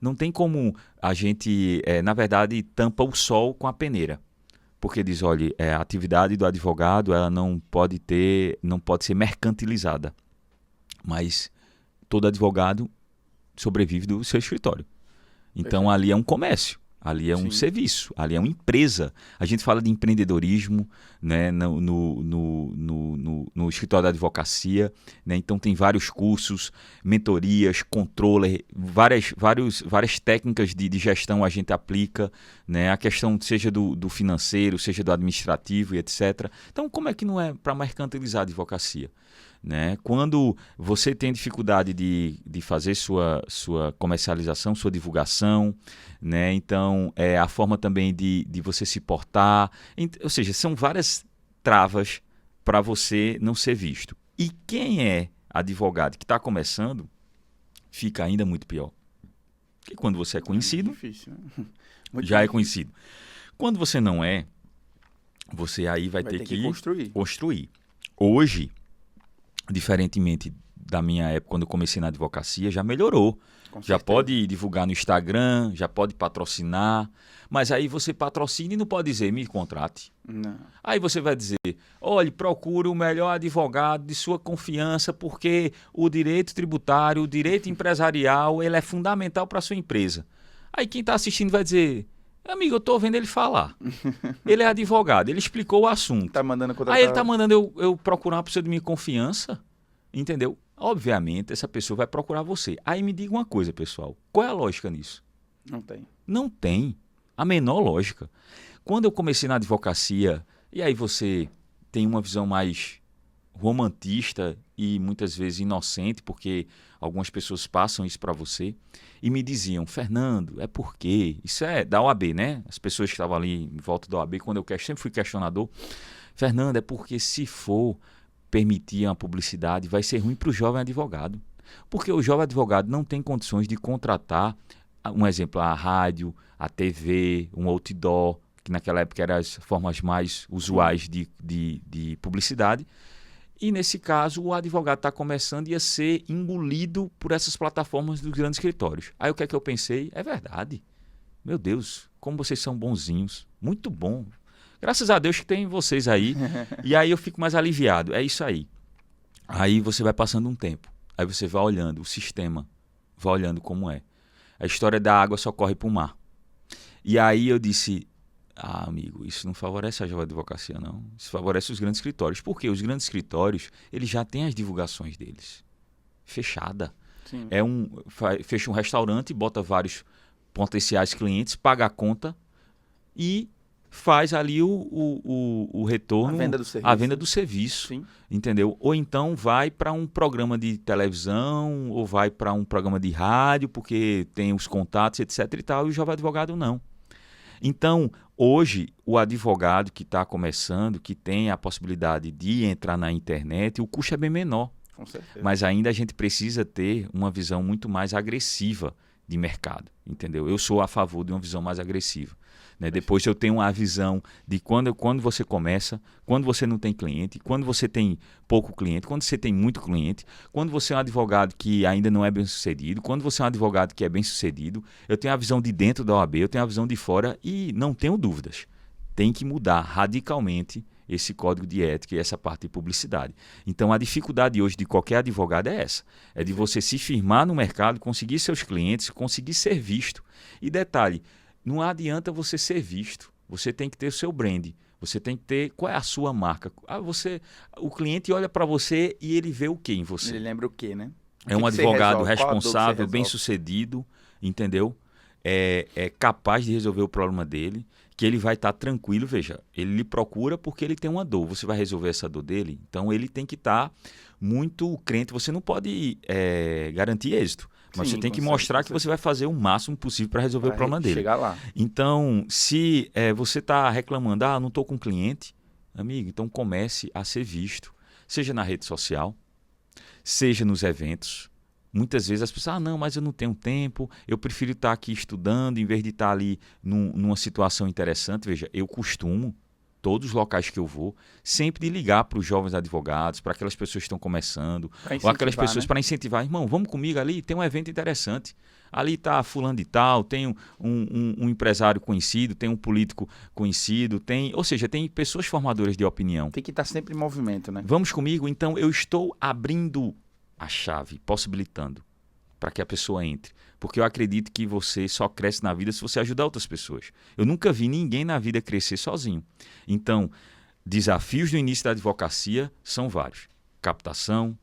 Não tem como a gente, na verdade, tampa o sol com a peneira. Porque diz, olha, a atividade do advogado ela não pode ser mercantilizada. Mas todo advogado sobrevive do seu escritório. Então, Perfeito. ali é um comércio, ali é um Sim. serviço, ali é uma empresa. A gente fala de empreendedorismo, né, no escritório da advocacia, né? Então, tem vários cursos, mentorias, controle, várias técnicas de gestão a gente aplica, né? A questão seja do financeiro, seja do administrativo e etc. Então, como é que não é para mercantilizar a advocacia? Né? Quando você tem dificuldade de fazer sua comercialização, sua divulgação, né? Então a forma também de você se portar, ou seja, são várias travas para você não ser visto. E quem é advogado que está começando, fica ainda muito pior. Porque quando você é conhecido, Difícil, né? Muito já é difícil. conhecido. Quando você não é, você aí vai ter que construir. Hoje, diferentemente da minha época, quando eu comecei na advocacia, já melhorou. Já pode divulgar no Instagram, já pode patrocinar, mas aí você patrocina e não pode dizer, me contrate. Não. Aí você vai dizer, olhe, procure o melhor advogado de sua confiança, porque o direito tributário, o direito empresarial, ele é fundamental para a sua empresa. Aí quem está assistindo vai dizer, amigo, eu estou vendo ele falar. Ele é advogado, ele explicou o assunto. Tá mandando contratar... Aí ele está mandando eu procurar uma pessoa de minha confiança, entendeu? Obviamente, essa pessoa vai procurar você. Aí me diga uma coisa, pessoal. Qual é a lógica nisso? Não tem. Não tem a menor lógica. Quando eu comecei na advocacia, e aí você tem uma visão mais romantista e muitas vezes inocente, porque algumas pessoas passam isso para você, e me diziam, Fernando, é porque... Isso é da OAB, né? As pessoas que estavam ali em volta da OAB, quando eu sempre fui questionador, Fernando, é porque se for permitir uma publicidade, vai ser ruim para o jovem advogado. Porque o jovem advogado não tem condições de contratar, um exemplo, a rádio, a TV, um outdoor, que naquela época eram as formas mais usuais de publicidade. E nesse caso, o advogado está começando e ia ser engolido por essas plataformas dos grandes escritórios. Aí o que é que eu pensei? É verdade. Meu Deus, como vocês são bonzinhos. Muito bom. Graças a Deus que tem vocês aí. E aí eu fico mais aliviado. É isso aí. Aí você vai passando um tempo. Aí você vai olhando o sistema. Vai olhando como é. A história da água só corre para o mar. E aí eu disse, amigo, isso não favorece a jovem advocacia, não. Isso favorece os grandes escritórios. Por quê? Os grandes escritórios, eles já têm as divulgações deles. Fechada. Sim. Fecha um restaurante, bota vários potenciais clientes, paga a conta e faz ali o retorno, a venda do serviço, Sim. entendeu? Ou então vai para um programa de televisão, ou vai para um programa de rádio, porque tem os contatos, etc. e tal, e o jovem advogado não. Então, hoje, o advogado que está começando, que tem a possibilidade de entrar na internet, o custo é bem menor. Com certeza. Mas ainda a gente precisa ter uma visão muito mais agressiva de mercado, entendeu? Eu sou a favor de uma visão mais agressiva. Né? Depois eu tenho a visão de quando você começa, quando você não tem cliente, quando você tem pouco cliente, quando você tem muito cliente, quando você é um advogado que ainda não é bem sucedido, quando você é um advogado que é bem sucedido. Eu tenho a visão de dentro da OAB, eu tenho a visão de fora e não tenho dúvidas. Tem que mudar radicalmente esse código de ética e essa parte de publicidade. Então a dificuldade hoje de qualquer advogado é essa. É de você se firmar no mercado, conseguir seus clientes, conseguir ser visto. E detalhe, não adianta você ser visto, você tem que ter o seu brand, você tem que ter qual é a sua marca. O cliente olha para você e ele vê o que em você? Ele lembra o quê, né? É um advogado responsável, bem-sucedido, entendeu? É capaz de resolver o problema dele, que ele vai estar tranquilo. Veja, ele lhe procura porque ele tem uma dor. Você vai resolver essa dor dele? Então ele tem que estar muito crente. Você não pode garantir êxito. Mas você tem que mostrar que você vai fazer o máximo possível para resolver o problema dele. Chegar lá. Então, se você está reclamando, não estou com cliente, amigo, então comece a ser visto. Seja na rede social, seja nos eventos. Muitas vezes as pessoas, não, mas eu não tenho tempo, eu prefiro estar aqui estudando em vez de estar ali numa situação interessante. Veja, eu costumo, todos os locais que eu vou, sempre de ligar para os jovens advogados, para aquelas pessoas que estão começando, ou aquelas pessoas, né? Para incentivar, irmão, vamos comigo ali, tem um evento interessante. Ali está fulano de tal, tem um empresário conhecido, tem um político conhecido, ou seja, tem pessoas formadoras de opinião. Tem que estar sempre em movimento, né? Vamos comigo? Então, eu estou abrindo a chave, possibilitando para que a pessoa entre. Porque eu acredito que você só cresce na vida se você ajudar outras pessoas. Eu nunca vi ninguém na vida crescer sozinho. Então, desafios do início da advocacia são vários. Captação,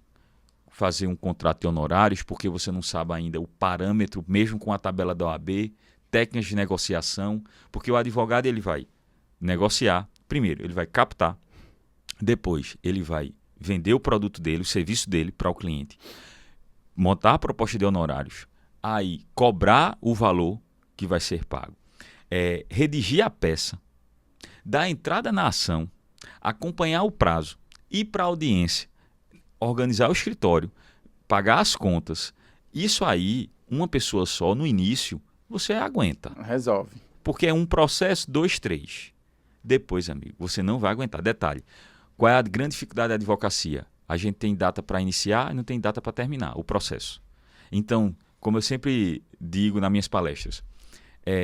fazer um contrato de honorários, porque você não sabe ainda o parâmetro, mesmo com a tabela da OAB, técnicas de negociação, porque o advogado ele vai negociar, primeiro ele vai captar, depois ele vai vender o produto dele, o serviço dele para o cliente, montar a proposta de honorários, aí cobrar o valor que vai ser pago, redigir a peça, dar entrada na ação, acompanhar o prazo, ir para a audiência, organizar o escritório, pagar as contas. Isso aí, uma pessoa só, no início, você aguenta. Resolve. Porque é um processo, 2, 3. Depois, amigo, você não vai aguentar. Detalhe, qual é a grande dificuldade da advocacia? A gente tem data para iniciar e não tem data para terminar o processo. Então, como eu sempre digo nas minhas palestras,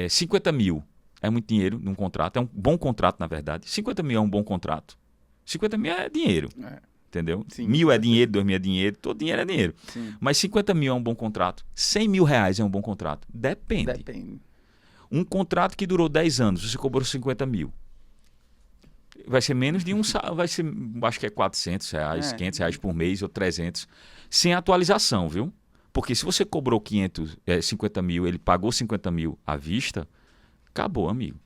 50 mil é muito dinheiro num contrato, é um bom contrato, na verdade. 50 mil é um bom contrato. 50 mil é dinheiro. Entendeu? Sim, 1.000 é dinheiro, 2.000 é dinheiro, todo dinheiro é dinheiro. Sim. Mas 50 mil é um bom contrato. 100 mil reais é um bom contrato. Depende. Um contrato que durou 10 anos, você cobrou 50 mil. Vai ser menos de vai ser, acho que é 400 reais, 500 reais por mês ou 300. Sem atualização, viu? Porque se você cobrou 50 mil, ele pagou 50 mil à vista, acabou, amigo.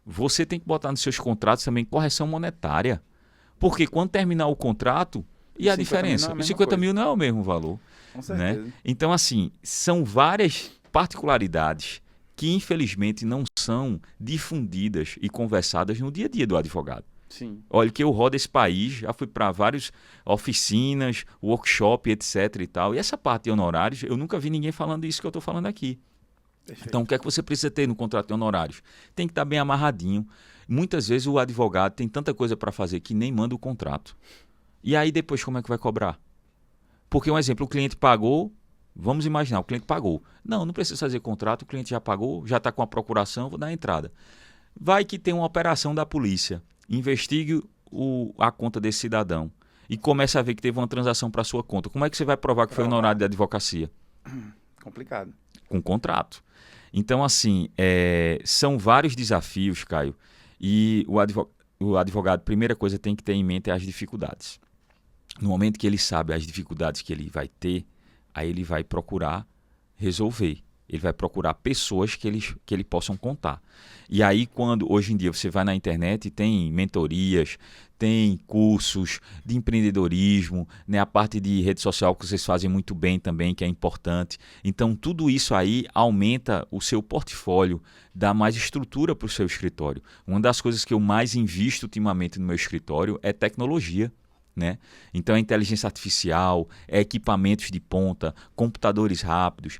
Você tem que botar nos seus contratos também correção monetária. Porque quando terminar o contrato, e a diferença? Os 50 mil não é o mesmo valor. Com certeza. Né? Então, assim, são várias particularidades que, infelizmente, não são difundidas e conversadas no dia a dia do advogado. Sim. Olha que eu rodo esse país, já fui para várias oficinas, workshop, etc. e tal. E essa parte de honorários, eu nunca vi ninguém falando isso que eu estou falando aqui. Perfeito. Então, o que é que você precisa ter no contrato de honorários? Tem que estar bem amarradinho. Muitas vezes o advogado tem tanta coisa para fazer que nem manda o contrato. E aí depois como é que vai cobrar? Porque, um exemplo, o cliente pagou, vamos imaginar, o cliente pagou. Não precisa fazer contrato, o cliente já pagou, já está com a procuração, vou dar a entrada. Vai que tem uma operação da polícia, investigue a conta desse cidadão e começa a ver que teve uma transação para sua conta. Como é que você vai provar que foi honorário de advocacia? Complicado. Com contrato. Então, assim, são vários desafios, Caio, e o advogado, primeira coisa, tem que ter em mente as dificuldades. No momento que ele sabe as dificuldades que ele vai ter, aí ele vai procurar resolver. Ele vai procurar pessoas que ele possam contar. E aí, quando hoje em dia você vai na internet, tem mentorias, tem cursos de empreendedorismo, né? A parte de rede social que vocês fazem muito bem também, que é importante. Então, tudo isso aí aumenta o seu portfólio, dá mais estrutura para o seu escritório. Uma das coisas que eu mais invisto ultimamente no meu escritório é tecnologia. Né? Então, é inteligência artificial, equipamentos de ponta, computadores rápidos,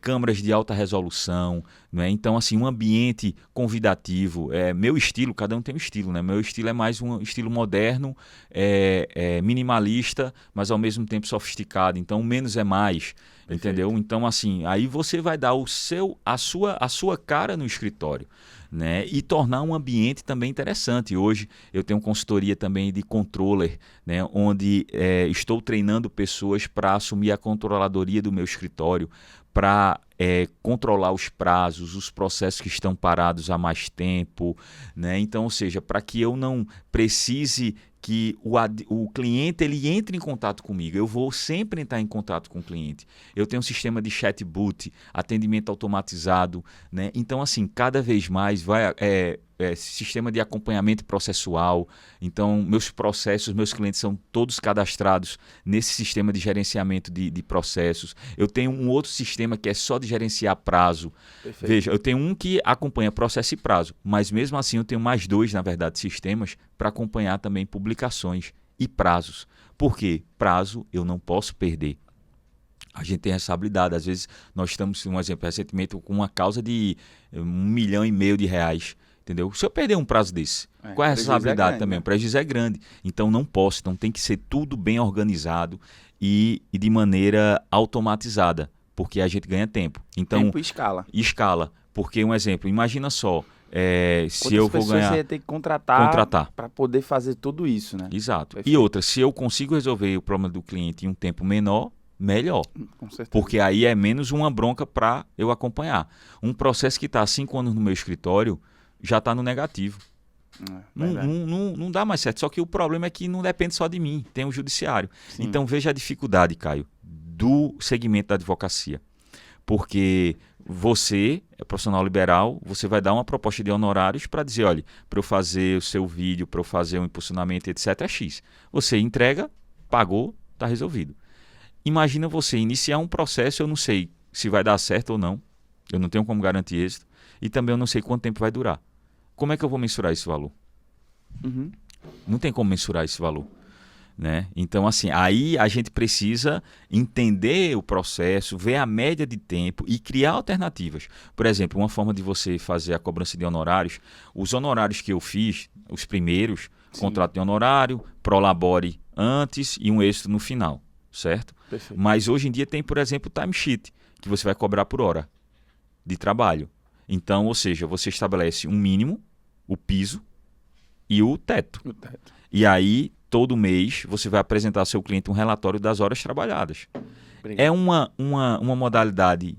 câmeras de alta resolução. Né? Então, assim, um ambiente convidativo. Meu estilo, cada um tem um estilo. Né? Meu estilo é mais um estilo moderno, minimalista, mas ao mesmo tempo sofisticado. Então, menos é mais. Perfeito. Entendeu? Então, assim, aí você vai dar a sua cara no escritório. Né? E tornar um ambiente também interessante. Hoje eu tenho consultoria também de controller, né? Onde estou treinando pessoas para assumir a controladoria do meu escritório, para controlar os prazos, os processos que estão parados há mais tempo. Né? Então, ou seja, para que eu não precise que o cliente ele entre em contato comigo. Eu vou sempre entrar em contato com o cliente. Eu tenho um sistema de chatbot, atendimento automatizado. Né? Então, assim, cada vez mais vai sistema de acompanhamento processual. Então, meus processos, meus clientes são todos cadastrados nesse sistema de gerenciamento de processos. Eu tenho um outro sistema que é só de gerenciar prazo. Perfeito. Veja, eu tenho um que acompanha processo e prazo, mas mesmo assim eu tenho mais 2, na verdade, sistemas para acompanhar também publicações e prazos. Por quê? Prazo eu não posso perder. A gente tem responsabilidade. Às vezes nós estamos, um exemplo, recentemente com uma causa de R$1,5 milhão de reais. Entendeu? Se eu perder um prazo desse, qual é a responsabilidade também? Né? O prejuízo é grande. Então não posso. Então tem que ser tudo bem organizado e de maneira automatizada. porque a gente ganha tempo. Então, tempo e escala. Escala. Porque, um exemplo, imagina só, se Quantas eu vou pessoas ganhar... você ia ter que contratar para poder fazer tudo isso, né? Exato. Perfeito. E outra, se eu consigo resolver o problema do cliente em um tempo menor, melhor. Com certeza. Porque aí é menos uma bronca para eu acompanhar. Um processo que está há 5 anos no meu escritório já está no negativo. Não dá mais certo. Só que o problema é que não depende só de mim, tem o judiciário. Sim. Então veja a dificuldade, Caio, do segmento da advocacia. Porque você é profissional liberal, você vai dar uma proposta de honorários para dizer, olha, para eu fazer o seu vídeo, para eu fazer um impulsionamento, etc, é X. Você entrega, pagou, está resolvido. Imagina você iniciar um processo, eu não sei se vai dar certo ou não, eu não tenho como garantir êxito, e também eu não sei quanto tempo vai durar. Como é que eu vou mensurar esse valor? Uhum. Não tem como mensurar esse valor. Né? Então, assim, aí a gente precisa entender o processo, ver a média de tempo e criar alternativas. Por exemplo, uma forma de você fazer a cobrança de honorários, os honorários que eu fiz, os primeiros, Sim. Contrato de honorário, prolabore antes e um êxito no final, certo? Perfeito. Mas hoje em dia tem, por exemplo, o timesheet, que você vai cobrar por hora de trabalho. Então, ou seja, você estabelece um mínimo, o piso e o teto. O teto. E aí, todo mês, você vai apresentar ao seu cliente um relatório das horas trabalhadas. Obrigado. É uma modalidade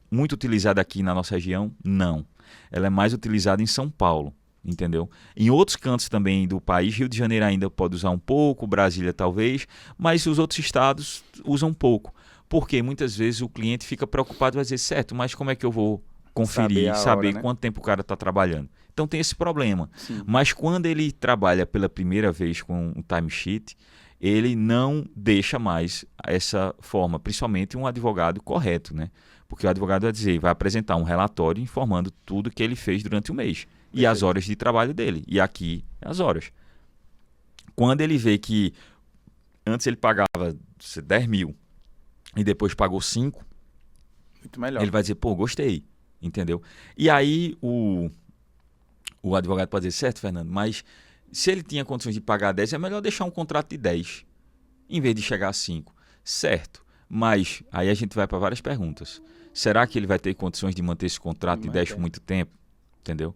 muito utilizada aqui na nossa região? Não. Ela é mais utilizada em São Paulo, entendeu? Em outros cantos também do país, Rio de Janeiro ainda pode usar um pouco, Brasília talvez, mas os outros estados usam pouco. Porque muitas vezes o cliente fica preocupado e vai dizer, certo, mas como é que eu vou conferir, saber né? quanto tempo o cara está trabalhando? Então tem esse problema. Sim. Mas quando ele trabalha pela primeira vez com um timesheet, ele não deixa mais essa forma, principalmente um advogado correto, né? Porque o advogado vai dizer, vai apresentar um relatório informando tudo que ele fez durante o mês e as horas de trabalho dele. E aqui, as horas. Quando ele vê que antes ele pagava 10 mil e depois pagou 5, muito melhor. Ele vai dizer, pô, gostei, entendeu? E aí o advogado pode dizer, certo, Fernando, mas se ele tinha condições de pagar 10, é melhor deixar um contrato de 10, em vez de chegar a 5. Certo, mas aí a gente vai para várias perguntas. Será que ele vai ter condições de manter esse contrato de 10 por muito tempo? Entendeu?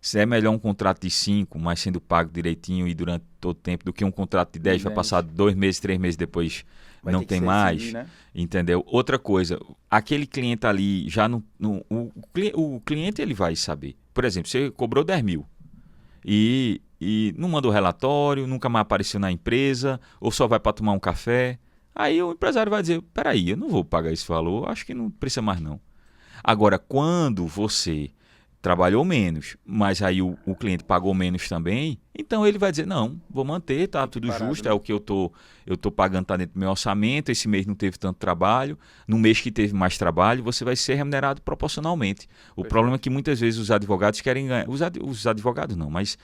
Se é melhor um contrato de 5, mas sendo pago direitinho e durante todo o tempo, do que um contrato de 10 vai passar 2 meses, 3 meses depois, vai não tem mais, assim, né? Entendeu? Outra coisa, aquele cliente ali, já o cliente ele vai saber. Por exemplo, você cobrou 10 mil e não mandou relatório, nunca mais apareceu na empresa, ou só vai para tomar um café. Aí o empresário vai dizer, peraí, eu não vou pagar esse valor, acho que não precisa mais não. Agora, quando você trabalhou menos, mas aí o cliente pagou menos também, então ele vai dizer, não, vou manter, tá tudo justo, né? É o que eu tô pagando, tá dentro do meu orçamento, esse mês não teve tanto trabalho, no mês que teve mais trabalho, você vai ser remunerado proporcionalmente. O problema é que muitas vezes os advogados querem ganhar, os advogados não, mas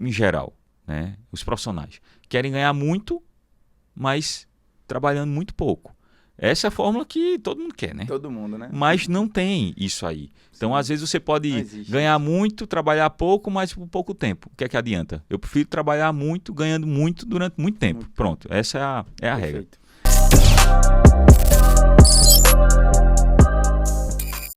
em geral, né, os profissionais, querem ganhar muito, mas trabalhando muito pouco. Essa é a fórmula que todo mundo quer, né? Todo mundo, né? Mas não tem isso aí. Então, Sim. Às vezes você pode ganhar muito, trabalhar pouco, mas por pouco tempo. O que é que adianta? Eu prefiro trabalhar muito, ganhando muito durante muito tempo. Pronto, essa é a regra.